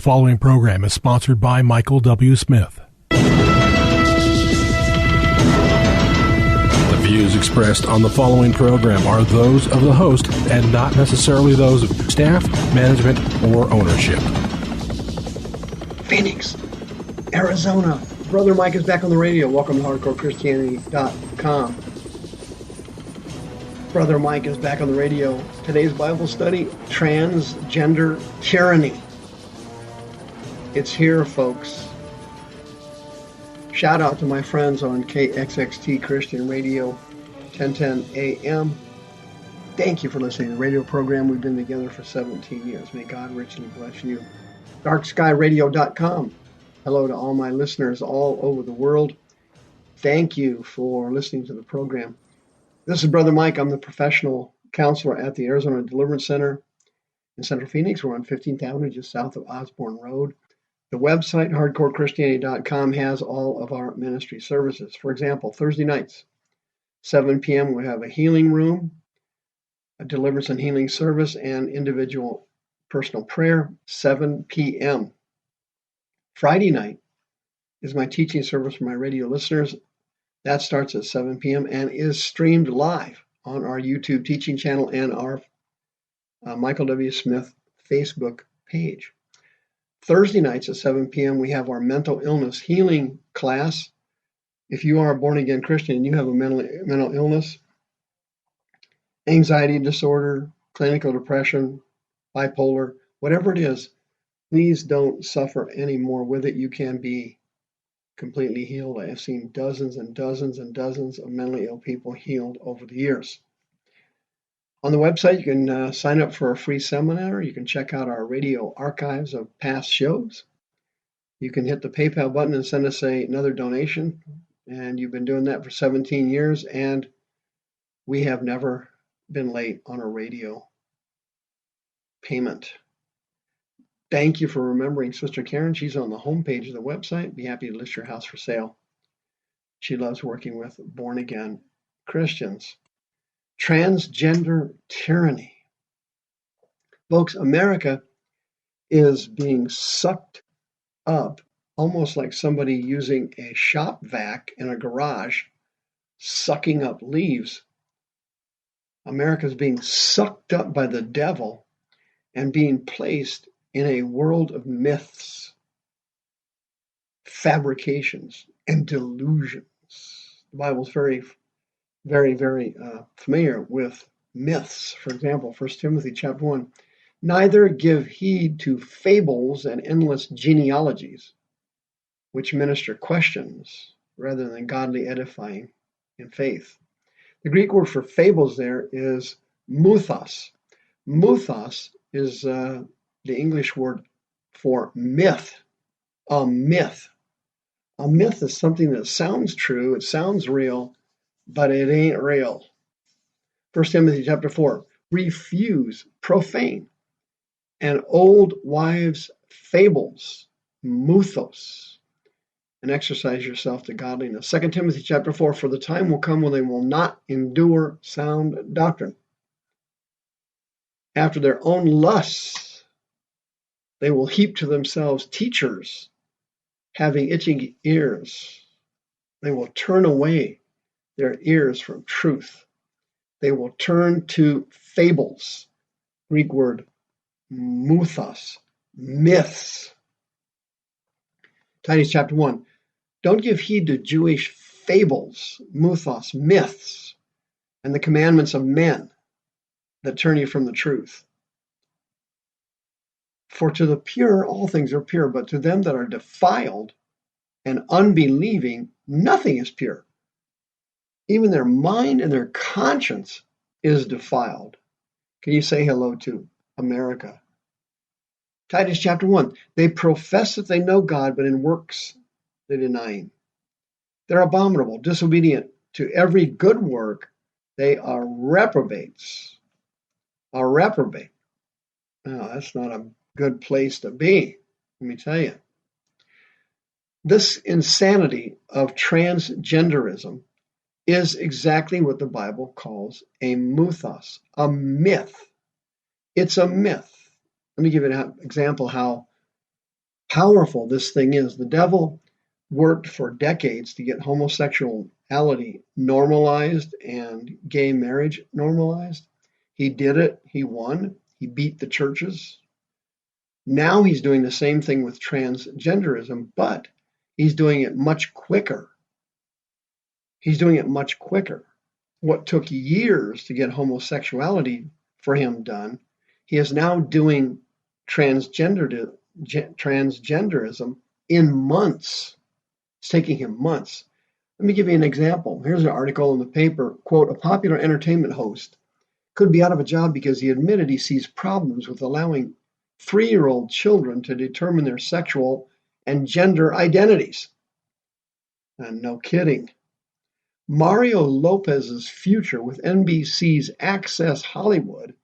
following program is sponsored by Michael W. Smith. The views expressed on the following program are those of the host and not necessarily those of staff, management, or ownership. Phoenix, Arizona. Brother Mike is back on the radio. Welcome to HardcoreChristianity.com. Brother Mike is back on the radio. Today's Bible study, Transgender Tyranny. It's here, folks. Shout out to my friends on KXXT Christian Radio, 1010 AM. Thank you for listening to the radio program. We've been together for 17 years. May God richly bless you. DarkSkyRadio.com. Hello to all my listeners all over the world. Thank you for listening to the program. This is Brother Mike. I'm the professional counselor at the Arizona Deliverance Center in Central Phoenix. We're on 15th Avenue, just south of Osborne Road. The website, HardcoreChristianity.com, has all of our ministry services. For example, Thursday nights, 7 p.m., we have a healing room, a deliverance and healing service, and individual personal prayer, 7 p.m. Friday night is my teaching service for my radio listeners. That starts at 7 p.m. and is streamed live on our YouTube teaching channel and our Michael W. Smith Facebook page. Thursday nights at 7 p.m. we have our mental illness healing class. If you are a born-again Christian and you have a mental illness, anxiety disorder, clinical depression, bipolar, whatever it is, please don't suffer anymore with it. You can be completely healed. I have seen dozens and dozens and dozens of mentally ill people healed over the years. On the website, you can sign up for a free seminar. You can check out our radio archives of past shows. You can hit the PayPal button and send us another donation. And you've been doing that for 17 years, and we have never been late on a radio payment. Thank you for remembering Sister Karen. She's on the homepage of the website. Be happy to list your house for sale. She loves working with born-again Christians. Transgender tyranny. Folks, America is being sucked up almost like somebody using a shop vac in a garage, sucking up leaves. America is being sucked up by the devil and being placed in a world of myths, fabrications, and delusions. The Bible's very familiar with myths. For example, 1 Timothy chapter 1, neither give heed to fables and endless genealogies, which minister questions rather than godly edifying in faith. The Greek word for fables there is muthos. Muthos is the English word for myth. A myth. A myth is something that sounds true, it sounds real, but it ain't real. 1 Timothy chapter 4, refuse profane and old wives' fables, muthos, and exercise yourself to godliness. 2 Timothy chapter 4, for the time will come when they will not endure sound doctrine. After their own lusts, they will heap to themselves teachers having itching ears. They will turn away their ears from truth. They will turn to fables. Greek word, muthos, myths. Titus chapter 1. Don't give heed to Jewish fables, muthos, myths, and the commandments of men that turn you from the truth. For to the pure all things are pure, but to them that are defiled and unbelieving, nothing is pure. Even their mind and their conscience is defiled. Can you say hello to America? Titus chapter 1. They profess that they know God, but in works they deny him. They're abominable, disobedient to every good work. They are reprobates. A reprobate. No, that's not a good place to be, let me tell you. This insanity of transgenderism is exactly what the Bible calls a muthos, a myth. It's a myth. Let me give you an example how powerful this thing is. The devil worked for decades to get homosexuality normalized and gay marriage normalized. He did it. He won. He beat the churches. Now he's doing the same thing with transgenderism, but he's doing it much quicker. He's doing it much quicker. What took years to get homosexuality for him done, he is now doing transgenderism in months. It's taking him months. Let me give you an example. Here's an article in the paper, quote, a popular entertainment host could be out of a job because he admitted he sees problems with allowing 3-year-old children to determine their sexual and gender identities. And no kidding. Mario Lopez's future with NBC's Access Hollywood is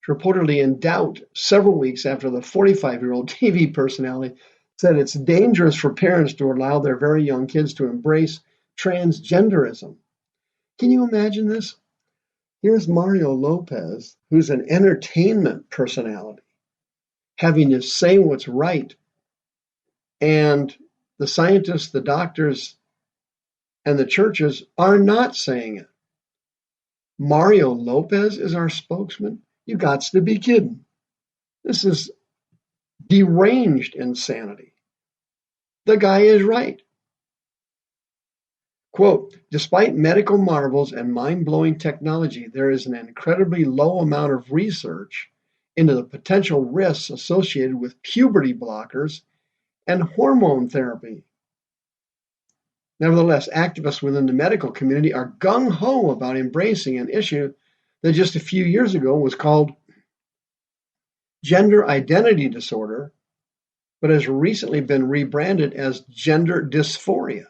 reportedly in doubt several weeks after the 45-year-old TV personality said it's dangerous for parents to allow their very young kids to embrace transgenderism. Can you imagine this? Here's Mario Lopez, who's an entertainment personality, having to say what's right, and the scientists, the doctors, and the churches are not saying it. Mario Lopez is our spokesman? You gots to be kidding. This is deranged insanity. The guy is right. Quote, despite medical marvels and mind-blowing technology, there is an incredibly low amount of research into the potential risks associated with puberty blockers and hormone therapy. Nevertheless, activists within the medical community are gung-ho about embracing an issue that just a few years ago was called gender identity disorder, but has recently been rebranded as gender dysphoria.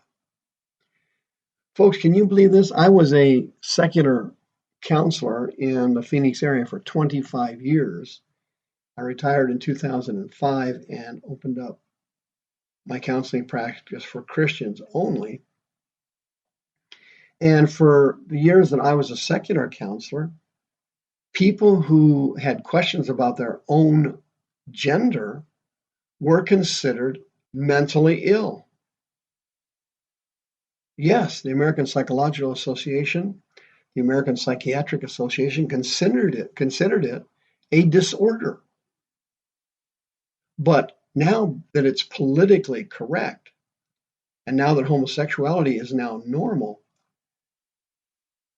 Folks, can you believe this? I was a secular counselor in the Phoenix area for 25 years. I retired in 2005 and opened up my counseling practice for Christians only. And for the years that I was a secular counselor, people who had questions about their own gender were considered mentally ill. Yes, the American Psychological Association, the American Psychiatric Association considered it a disorder. But now that it's politically correct, and now that homosexuality is now normal,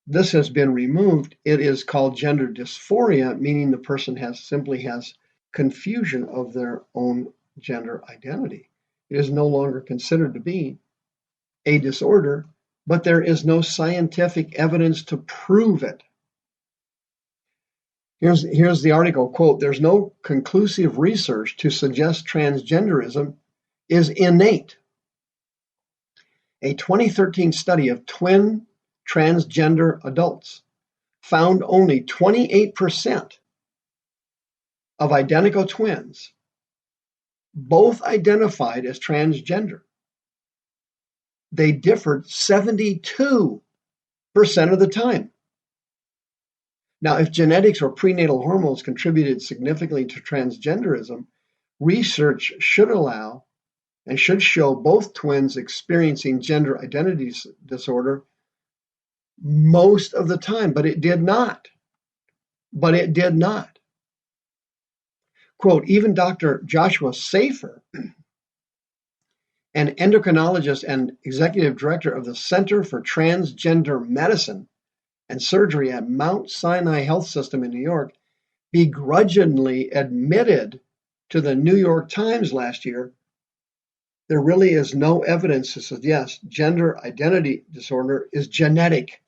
this has been removed. It is called gender dysphoria, meaning the person simply has confusion of their own gender identity. It is no longer considered to be a disorder, but there is no scientific evidence to prove it. Here's the article, quote, there's no conclusive research to suggest transgenderism is innate. A 2013 study of twin transgender adults found only 28% of identical twins, both identified as transgender. They differed 72% of the time. Now, if genetics or prenatal hormones contributed significantly to transgenderism, research should allow and should show both twins experiencing gender identity disorder most of the time, but it did not. Quote, even Dr. Joshua Safer, an endocrinologist and executive director of the Center for Transgender Medicine and Surgery at Mount Sinai Health System in New York, begrudgingly admitted to the New York Times last year, there really is no evidence to suggest gender identity disorder is genetic.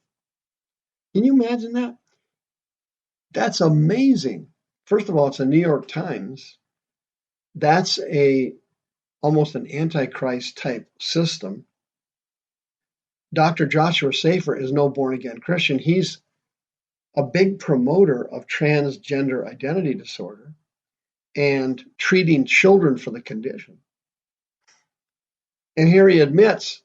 Can you imagine that? That's amazing. First of all, it's a New York Times. That's almost an antichrist type system. Dr. Joshua Safer is no born-again Christian. He's a big promoter of transgender identity disorder and treating children for the condition. And here he admits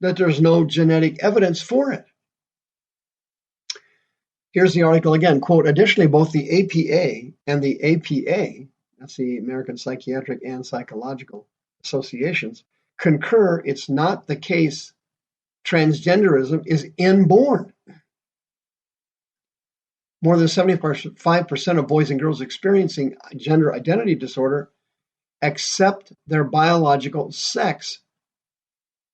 that there's no genetic evidence for it. Here's the article again, quote, additionally, both the APA and the APA, that's the American Psychiatric and Psychological Associations, concur it's not the case transgenderism is inborn. More than 75% of boys and girls experiencing gender identity disorder accept their biological sex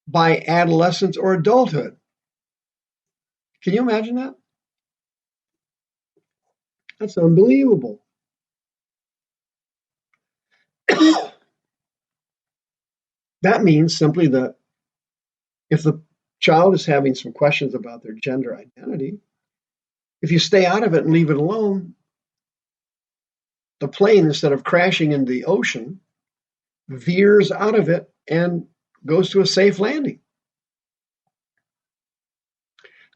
by adolescence or adulthood. Can you imagine that? That's unbelievable. That means simply that if the child is having some questions about their gender identity, if you stay out of it and leave it alone, the plane, instead of crashing into the ocean, veers out of it and goes to a safe landing.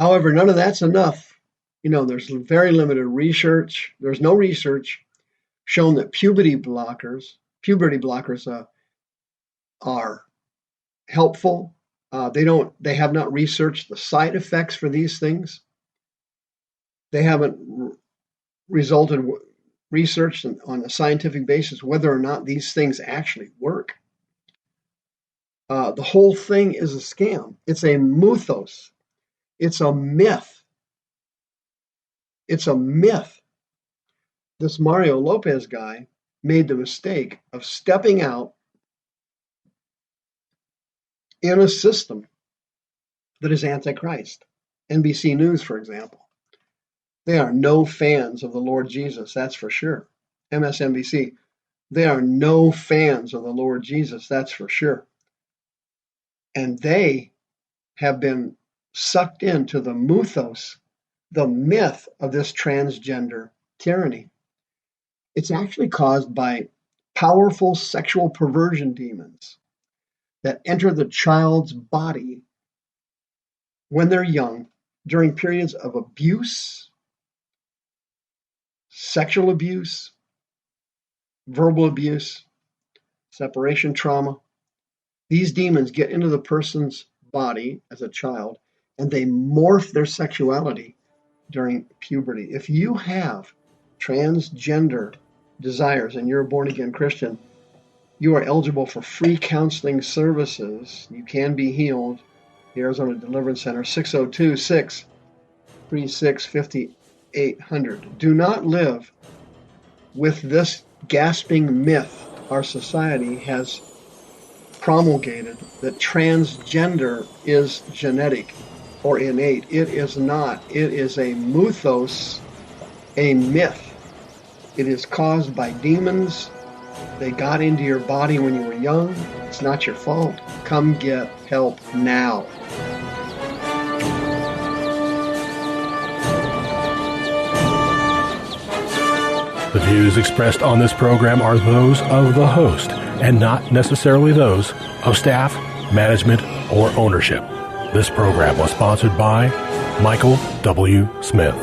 However, none of that's enough. There's very limited research. There's no research shown that puberty blockers are helpful. They have not researched the side effects for these things. They haven't researched on a scientific basis whether or not these things actually work. The whole thing is a scam. It's a mythos. It's a myth. It's a myth. This Mario Lopez guy made the mistake of stepping out in a system that is antichrist. NBC News, for example. They are no fans of the Lord Jesus, that's for sure. MSNBC, they are no fans of the Lord Jesus, that's for sure. And they have been sucked into the mythos, the myth of this transgender tyranny. It's actually caused by powerful sexual perversion demons that enter the child's body when they're young during periods of abuse, sexual abuse, verbal abuse, separation trauma. These demons get into the person's body as a child and they morph their sexuality during puberty. If you have transgender desires and you're a born-again Christian, you are eligible for free counseling services. You can be healed. The Arizona Deliverance Center, 602-636-5800. Do not live with this gasping myth our society has promulgated that transgender is genetic or innate. It is not. It is a mythos, a myth. It is caused by demons. They got into your body when you were young. It's not your fault. Come get help now. The views expressed on this program are those of the host and not necessarily those of staff, management, or ownership. This program was sponsored by Michael W. Smith.